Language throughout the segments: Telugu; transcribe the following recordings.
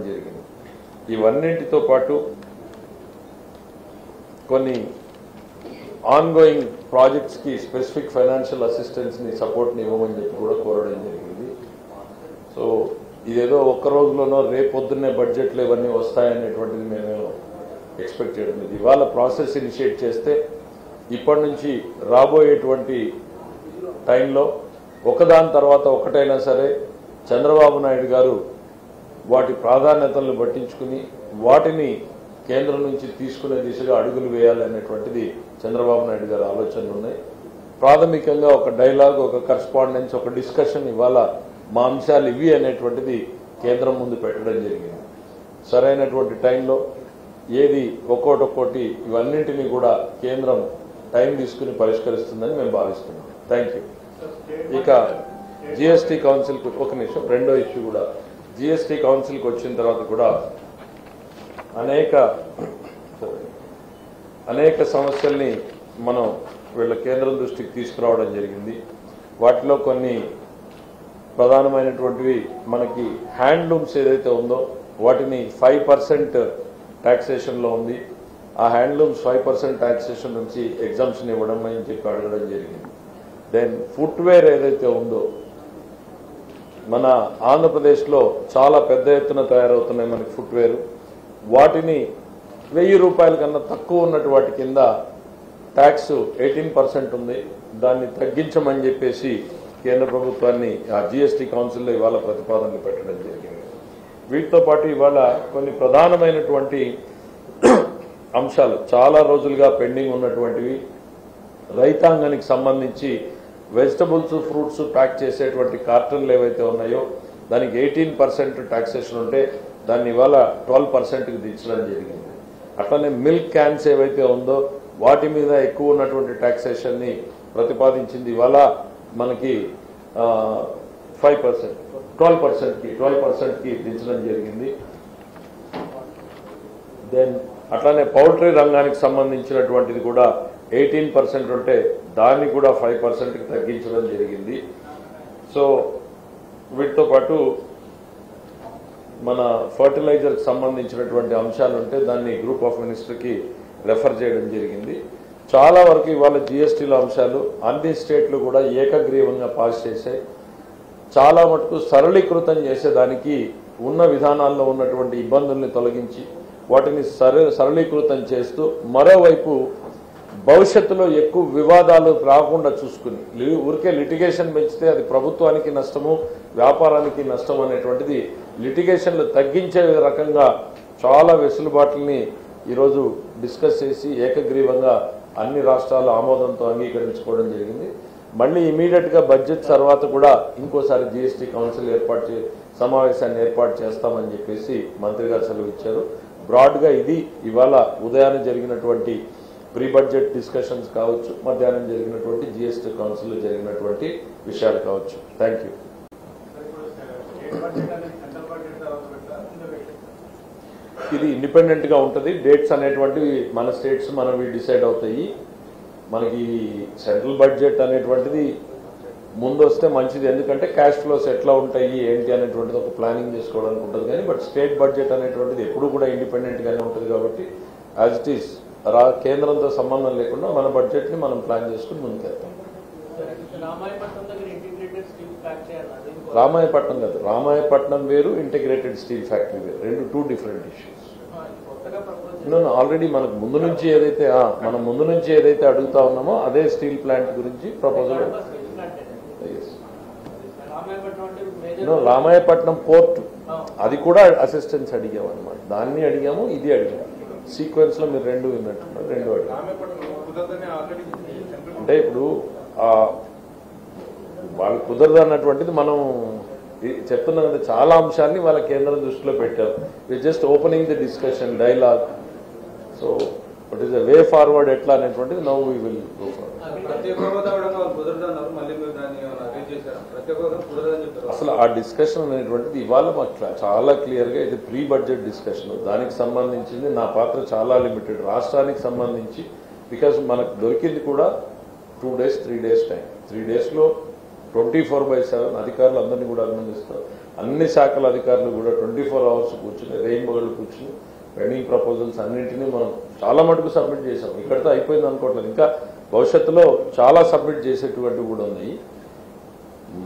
జరిగింది. ఇవన్నింటితో పాటు కొన్ని ఆన్గోయింగ్ ప్రాజెక్ట్స్ కి స్పెసిఫిక్ ఫైనాన్షియల్ అసిస్టెన్స్ ని సపోర్ట్ ని ఇవ్వమని చెప్పి కూడా కోరడం జరిగింది. సో ఇదేదో ఒక్క రోజులోనో రేపొద్దున్నే బడ్జెట్లు ఇవన్నీ వస్తాయనేటువంటిది మేము ఎక్స్పెక్ట్ చేయడం లేదు. ఇవాళ ప్రాసెస్ ఇనిషియేట్ చేస్తే ఇప్పటి నుంచి రాబోయేటువంటి టైంలో ఒకదాని తర్వాత ఒకటైనా సరే చంద్రబాబు నాయుడు గారు వాటి ప్రాధాన్యతలను పట్టించుకుని వాటిని కేంద్రం నుంచి తీసుకునే దిశగా అడుగులు వేయాలనేటువంటిది చంద్రబాబు నాయుడు గారి ఆలోచనలు ఉన్నాయి. ప్రాథమికంగా ఒక డైలాగ్, ఒక కరస్పాండెన్స్, ఒక డిస్కషన్ ఇవాళ మా అంశాలు ఇవి అనేటువంటిది కేంద్రం ముందు పెట్టడం జరిగింది. సరైనటువంటి టైంలో ఏది ఒక్కోటి ఇవన్నింటినీ కూడా కేంద్రం టైం తీసుకుని పరిష్కరిస్తుందని మేము భావిస్తున్నాం. Thank you. ఇక జిఎస్టీ కౌన్సిల్కి ఒక నిమిషం, రెండో ఇష్యూ కూడా జిఎస్టీ కౌన్సిల్కి వచ్చిన తర్వాత కూడా అనేక సమస్యల్ని మనం వీళ్ళ కేంద్రం దృష్టికి తీసుకురావడం జరిగింది. వాటిలో కొన్ని ప్రధానమైనటువంటివి మనకి హ్యాండ్లూమ్స్ ఏదైతే ఉందో వాటిని 5% టాక్సేషన్లో ఉంది. ఆ హ్యాండ్లూమ్స్ 5% టాక్సేషన్ నుంచి ఎగ్జామ్షన్ ఇవ్వడం అని చెప్పి అడగడం జరిగింది. దెన్ ఫుట్వేర్ ఏదైతే ఉందో మన ఆంధ్రప్రదేశ్లో చాలా పెద్ద ఎత్తున తయారవుతున్నాయి మనకి ఫుట్వేర్. వాటిని 1000 రూపాయల కన్నా తక్కువ ఉన్నటు వాటి కింద ట్యాక్స్ 18% ఉంది. దాన్ని తగ్గించమని చెప్పేసి కేంద్ర ప్రభుత్వాన్ని ఆ జిఎస్టీ కౌన్సిల్లో ఇవాళ ప్రతిపాదనలు పెట్టడం జరిగింది. వీటితో పాటు ఇవాళ కొన్ని ప్రధానమైనటువంటి అంశాలు చాలా రోజులుగా పెండింగ్ ఉన్నటువంటివి, రైతాంగానికి సంబంధించి వెజిటబుల్స్, ఫ్రూట్స్ ప్యాక్ చేసేటువంటి కార్టన్లు ఏవైతే ఉన్నాయో దానికి 18% టాక్సేషన్ ఉంటే దాన్ని ఇవాళ 12%కి దించడం జరిగింది. అట్లనే మిల్క్ క్యాన్స్ ఏవైతే ఉందో వాటి మీద ఎక్కువ ఉన్నటువంటి టాక్సేషన్ ని ప్రతిపాదించింది. ఇవాళ మనకి 5% 12%కి దించడం జరిగింది. దెన్ అట్లానే పౌల్ట్రీ రంగానికి సంబంధించినటువంటిది కూడా 18% ఉంటే దాన్ని కూడా 5%కి తగ్గించడం జరిగింది. సో వీటితో పాటు మన ఫర్టిలైజర్కి సంబంధించినటువంటి అంశాలు ఉంటే దాన్ని గ్రూప్ ఆఫ్ మినిస్టర్కి రెఫర్ చేయడం జరిగింది. చాలా వరకు ఇవాళ జిఎస్టీలో అంశాలు అన్ని స్టేట్లు కూడా ఏకగ్రీవంగా పాస్ చేశాయి. చాలా మటుకు సరళీకృతం చేసేదానికి ఉన్న విధానాల్లో ఉన్నటువంటి ఇబ్బందుల్ని తొలగించి వాటిని సరళీకృతం చేస్తూ మరోవైపు భవిష్యత్తులో ఎక్కువ వివాదాలు రాకుండా చూసుకుని ఊరికే లిటిగేషన్ పెంచితే అది ప్రభుత్వానికి నష్టము, వ్యాపారానికి నష్టం అనేటువంటిది లిటిగేషన్లు తగ్గించే రకంగా చాలా వెసులుబాట్లని ఈరోజు డిస్కస్ చేసి ఏకగ్రీవంగా అన్ని రాష్ట్రాల ఆమోదంతో అంగీకరించుకోవడం జరిగింది. మళ్ళీ ఇమీడియట్గా బడ్జెట్ తర్వాత కూడా ఇంకోసారి జిఎస్టీ కౌన్సిల్ సమావేశాన్ని ఏర్పాటు చేస్తామని చెప్పేసి మంత్రి గారు సెలవు ఇచ్చారు. బ్రాడ్గా ఇది ఇవాళ ఉదయాన్నే జరిగినటువంటి ప్రీ బడ్జెట్ డిస్కషన్స్ కావచ్చు, మధ్యాహ్నం జరిగినటువంటి జిఎస్టీ కౌన్సిల్లో జరిగినటువంటి విషయాలు కావచ్చు. Thank you. ఇది ఇండిపెండెంట్ గా ఉంటుంది. డేట్స్ అనేటువంటివి మన స్టేట్స్ మనవి డిసైడ్ అవుతాయి. మనకి సెంట్రల్ బడ్జెట్ అనేటువంటిది ముందు వస్తే మంచిది, ఎందుకంటే క్యాష్ ఫ్లోస్ ఎట్లా ఉంటాయి ఏంటి అనేటువంటిది ఒక ప్లానింగ్ చేసుకోవడానికి ఉంటుంది. కానీ బట్ స్టేట్ బడ్జెట్ అనేటువంటిది ఎప్పుడు కూడా ఇండిపెండెంట్ గానే ఉంటుంది. కాబట్టి యాజ్ ఇట్ ఈస్ కేంద్రంతో సంబంధం లేకుండా మన బడ్జెట్ ని మనం ప్లాన్ చేసుకుని ముందుకెళ్తాం. రామాయపట్నం కాదు, రామాయపట్నం వేరు, ఇంటిగ్రేటెడ్ స్టీల్ ఫ్యాక్టరీ వేరు, రెండు 2 డిఫరెంట్ ఇష్యూస్. ఆల్రెడీ మనకు ముందు నుంచి ఏదైతే అడుగుతా ఉన్నామో అదే స్టీల్ ప్లాంట్ గురించి ప్రపోజల్. రామాయపట్నం పోర్ట్ అది కూడా అసిస్టెన్స్ అడిగాము అనమాట. దాన్ని అడిగాము, ఇది అడిగాము. సీక్వెన్స్ లో మీరు రెండు విన్నట్టున్నారు, రెండు అడిగాము. అంటే ఇప్పుడు వాళ్ళు కుదరదు అన్నటువంటిది మనం చెప్తున్నాం కదా. చాలా అంశాలని వాళ్ళ కేంద్రం దృష్టిలో పెట్టారు. Just opening the discussion, dialogue. So what is the way forward ఎట్లా అనేటువంటిది now we will go forward. అసలు ఆ డిస్కషన్ అనేటువంటిది ఇవాళ మాకు చాలా క్లియర్ గా ఇది ప్రీ బడ్జెట్ డిస్కషన్. దానికి సంబంధించింది నా పాత్ర చాలా లిమిటెడ్. రాష్ట్రానికి సంబంధించి బికాస్ మనకు దొరికింది కూడా 2 days 3 days టైం. 3 days లో 24/7 అధికారులు అందరినీ కూడా అభినందిస్తారు. అన్ని శాఖల అధికారులు కూడా 24 అవర్స్ కూర్చుని రెయిన్బోలు కూర్చుని పెండింగ్ ప్రపోజల్స్ అన్నింటినీ మనం చాలా మటుకు సబ్మిట్ చేసాం. ఇక్కడితో అయిపోయింది అనుకోవట్లేదు, ఇంకా భవిష్యత్తులో చాలా సబ్మిట్ చేసేటువంటివి కూడా ఉన్నాయి.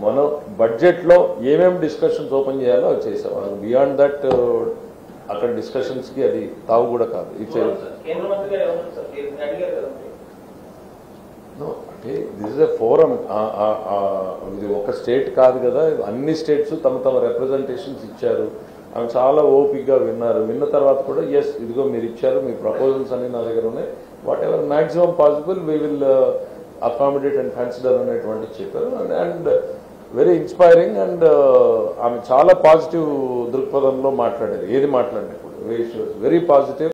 మనం బడ్జెట్లో ఏమేమి డిస్కషన్స్ ఓపెన్ చేయాలో అవి చేసాం. బియాండ్ దట్ అక్కడ డిస్కషన్స్కి అది తావు కూడా కాదు. అంటే దిస్ ఇస్ ఎ ఫోరం. ఇది ఒక స్టేట్ కాదు కదా, అన్ని స్టేట్స్ తమ తమ రిప్రజెంటేషన్స్ ఇచ్చారు. ఆమె చాలా ఓపిక్గా విన్నారు. విన్న తర్వాత కూడా ఎస్ ఇదిగో మీరు ఇచ్చారు, మీ ప్రపోజల్స్ అన్ని నా దగ్గర ఉన్నాయి, what ever maximum possible we will accommodate and consider అనేటువంటి చెప్పారు. అండ్ వెరీ ఇన్స్పైరింగ్ అండ్ ఆమె చాలా పాజిటివ్ దృక్పథంలో మాట్లాడారు. ఏది మాట్లాడినప్పుడు వెరీ పాజిటివ్.